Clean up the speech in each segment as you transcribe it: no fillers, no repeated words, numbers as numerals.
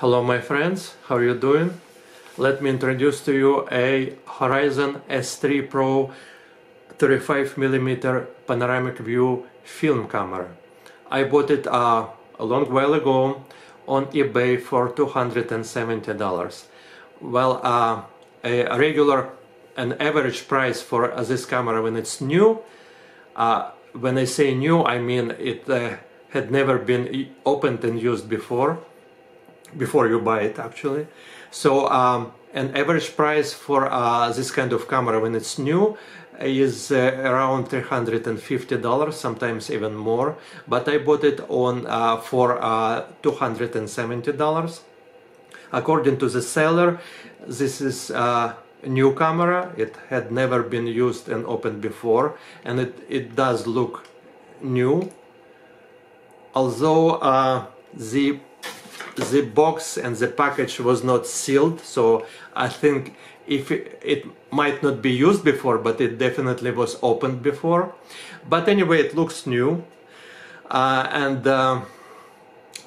Hello my friends, how are you doing? Let me introduce to you a Horizon S3 Pro 35mm panoramic view film camera. I bought it a long while ago on eBay for $270. Well, a regular and average price for this camera when it's new, when I say new, I mean it had never been opened and used before you buy it actually. So an average price for this kind of camera when it's new is around $350, sometimes even more, but I bought it on for $270. According to the seller, this is a new camera. It had never been used and opened before, and it does look new, although the box and the package was not sealed, so I think it might not be used before, but it definitely was opened before. But anyway, it looks new, and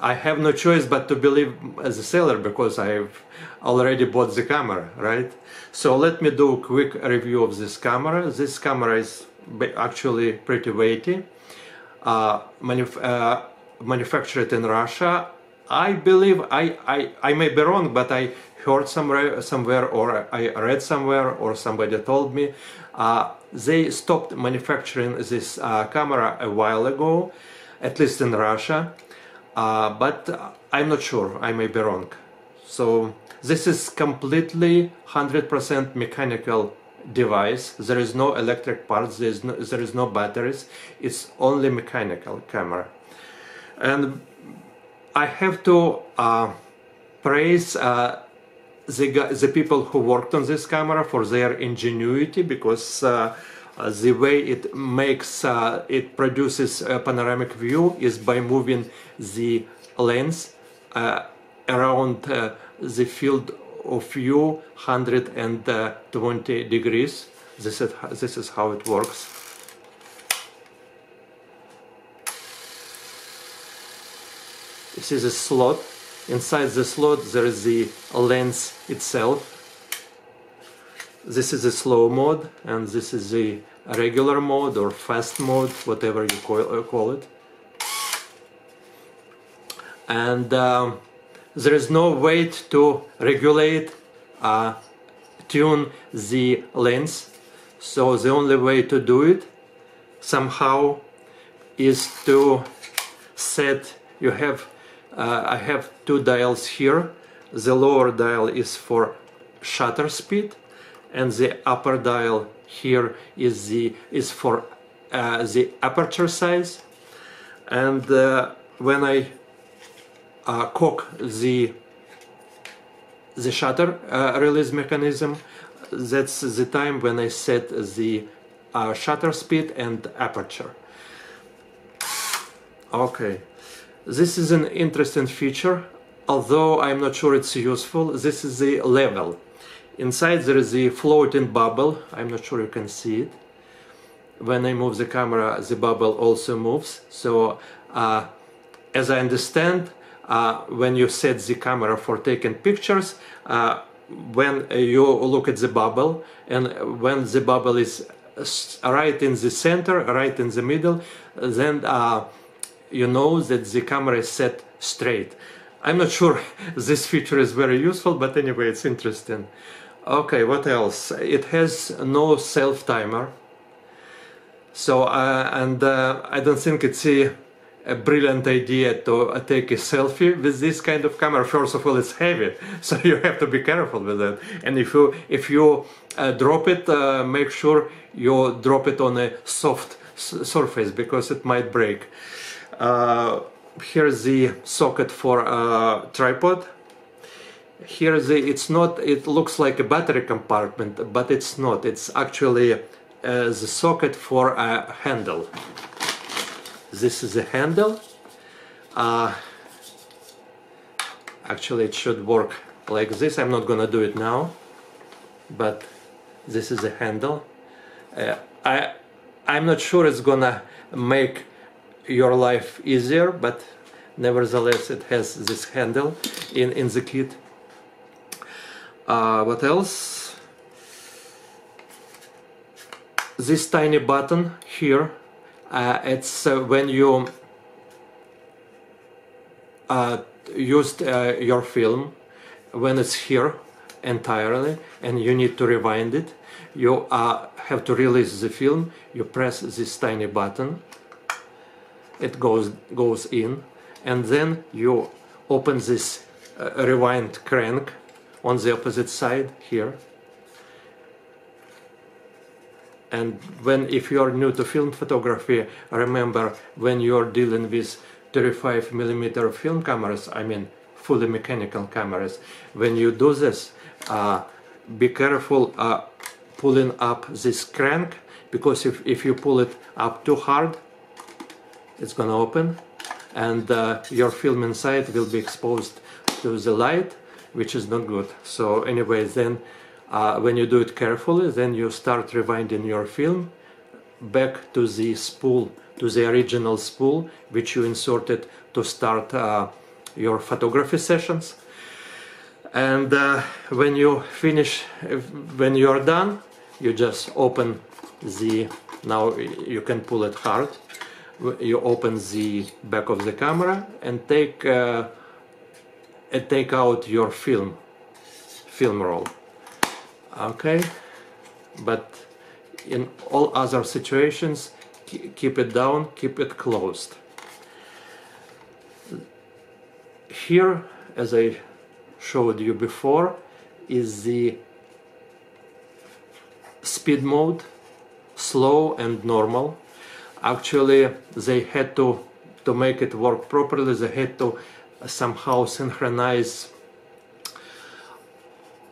I have no choice but to believe as a seller because I've already bought the camera, right? So let me do a quick review of this camera. This camera is actually pretty weighty, manufactured in Russia. I believe, I may be wrong, but I heard somewhere or I read somewhere or somebody told me they stopped manufacturing this camera a while ago, at least in Russia, but I'm not sure, I may be wrong. So this is completely 100% mechanical device. There is no electric parts, there is no batteries, it's only mechanical camera. And I have to praise the people who worked on this camera for their ingenuity, because the way it makes, it produces a panoramic view is by moving the lens around the field of view 120 degrees. This is how it works. This is a slot. Inside the slot there is the lens itself. This is the slow mode, and this is the regular mode or fast mode, whatever you call it. And there is no weight to regulate, tune the lens. So the only way to do it somehow is to set, I have two dials here. The lower dial is for shutter speed, and the upper dial here is for the aperture size. And when I cock the shutter release mechanism, that's the time when I set the shutter speed and aperture. Okay. This is an interesting feature, although I'm not sure it's useful. This is the level. Inside there is a floating bubble. I'm not sure you can see it. When I move the camera, the bubble also moves. So, as I understand, when you set the camera for taking pictures, when you look at the bubble, and when the bubble is right in the center, right in the middle, then you know that the camera is set straight. I'm not sure this feature is very useful, but anyway, it's interesting. Okay, what else? It has no self-timer. So, I don't think it's a brilliant idea to take a selfie with this kind of camera. First of all, it's heavy, so you have to be careful with it. And if you drop it, make sure you drop it on a soft surface, because it might break. Here's the socket for tripod. Here's it looks like a battery compartment, but it's not. It's actually the socket for a handle. This is a handle. Actually, it should work like this. I'm not gonna do it now, but this is a handle. I'm not sure it's gonna make your life easier, but Nevertheless, it has this handle in the kit. What else? This tiny button here, it's when you used your film, when it's here entirely and you need to rewind it, you have to release the film, you press this tiny button, it goes in, and then you open this rewind crank on the opposite side here. And if you are new to film photography, remember, when you are dealing with 35mm film cameras, I mean fully mechanical cameras, when you do this, be careful pulling up this crank, because if you pull it up too hard, it's gonna open, and your film inside will be exposed to the light, which is not good. So anyway, then when you do it carefully, then you start rewinding your film back to the spool, to the original spool which you inserted to start your photography sessions. And when you finish, when you are done, you just open the, now you can pull it hard, you open the back of the camera and take out your film roll. Okay, but in all other situations, keep it down, keep it closed. Here, as I showed you before, is the speed mode, slow and normal. Actually, they had to make it work properly, they had to somehow synchronize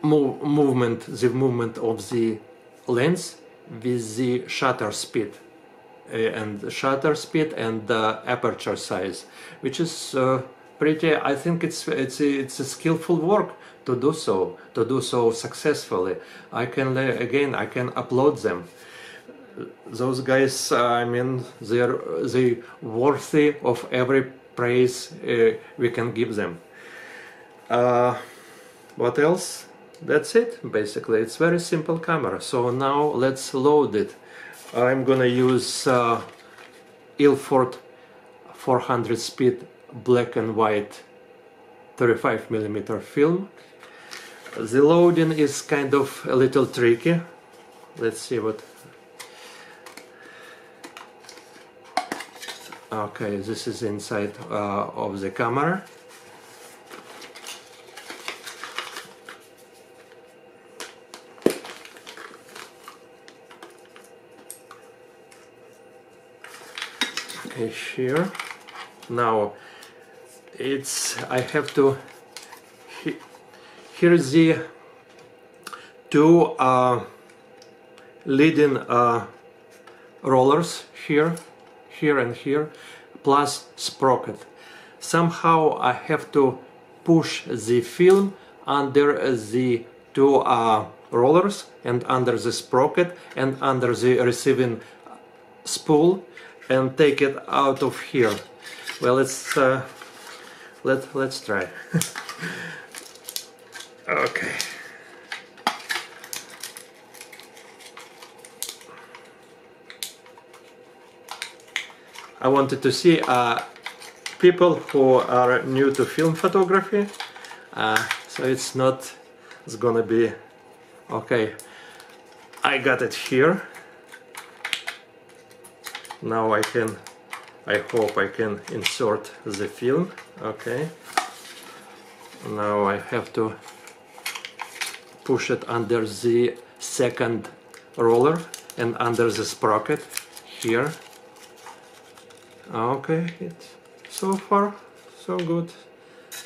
the movement of the lens with the shutter speed and aperture size, which is pretty. I think it's a skillful work to do so successfully. I can upload them. Those guys, I mean, they're worthy of every praise we can give them. What else? That's it, basically. It's very simple camera. So now let's load it. I'm gonna use Ilford 400 speed black and white 35mm film. The loading is kind of a little tricky. Let's see what. Okay, this is inside of the camera. Okay, here. Now I have to, here is the two leading rollers, here and here, plus sprocket. Somehow I have to push the film under the two rollers and under the sprocket and under the receiving spool and take it out of here. Well, let's try. Okay. I wanted to see people who are new to film photography, so it's gonna be okay. I got it here. Now I hope I can insert the film. Okay. Now I have to push it under the second roller and under the sprocket here. Okay, so far so good.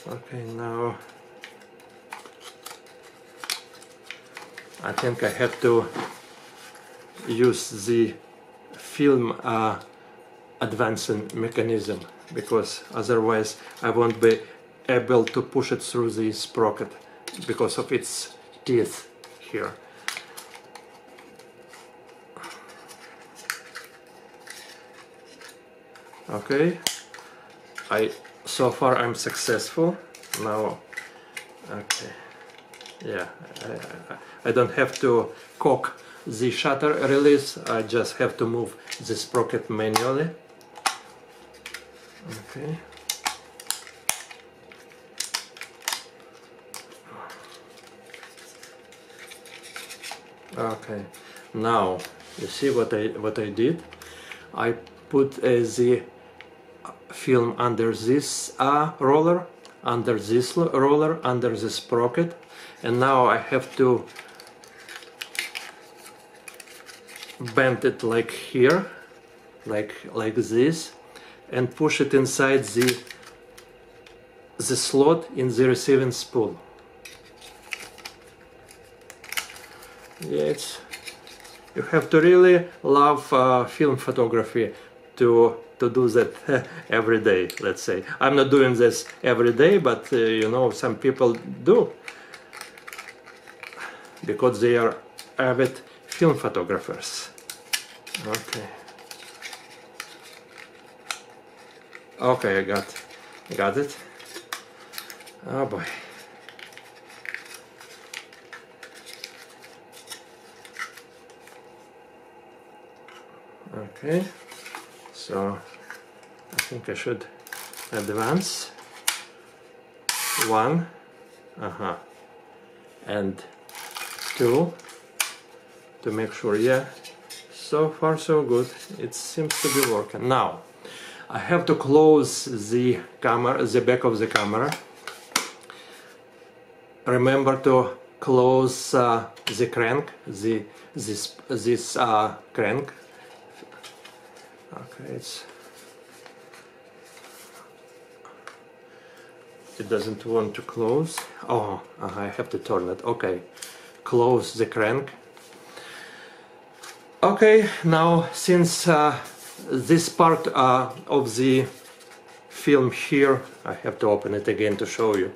Okay, now I think I have to use the film advancing mechanism, because otherwise I won't be able to push it through the sprocket because of its teeth here. Okay, I so far I'm successful. Now, okay, yeah, I don't have to cock the shutter release, I just have to move the sprocket manually. Okay. Okay, now you see what I did. I put the film under this roller, under this roller, under the sprocket, and now I have to bend it like here, like this, and push it inside the slot in the receiving spool. Yeah, you have to really love film photography to do that every day, let's say. I'm not doing this every day, but you know, some people do, because they are avid film photographers. Okay. Okay, I got it. Oh boy. Okay, so I think I should advance one, and two, to make sure. Yeah, so far so good. It seems to be working. Now I have to close the camera, the back of the camera. Remember to close the crank, this crank. Okay, it doesn't want to close. Oh, I have to turn it. Okay, close the crank. Okay, now since this part of the film here, I have to open it again to show you.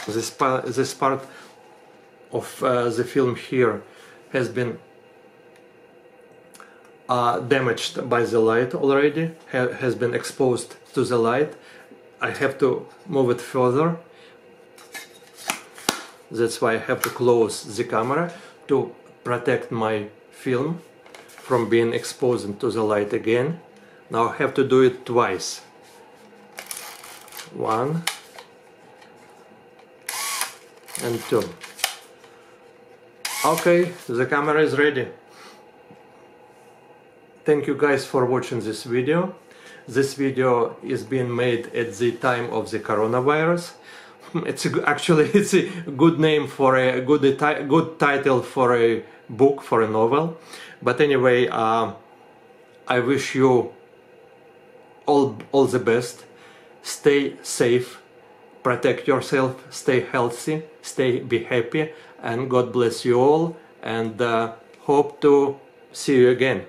This part of the film here has been damaged by the light already, has been exposed to the light. I have to move it further. That's why I have to close the camera to protect my film from being exposed to the light again. Now I have to do it twice. One and two. Okay, the camera is ready. Thank you guys for watching this video. This video is being made at the time of the coronavirus. Actually it's a good name for a good title for a book, for a novel. But anyway, I wish you all the best. Stay safe, protect yourself, stay healthy, be happy, and God bless you all, and hope to see you again.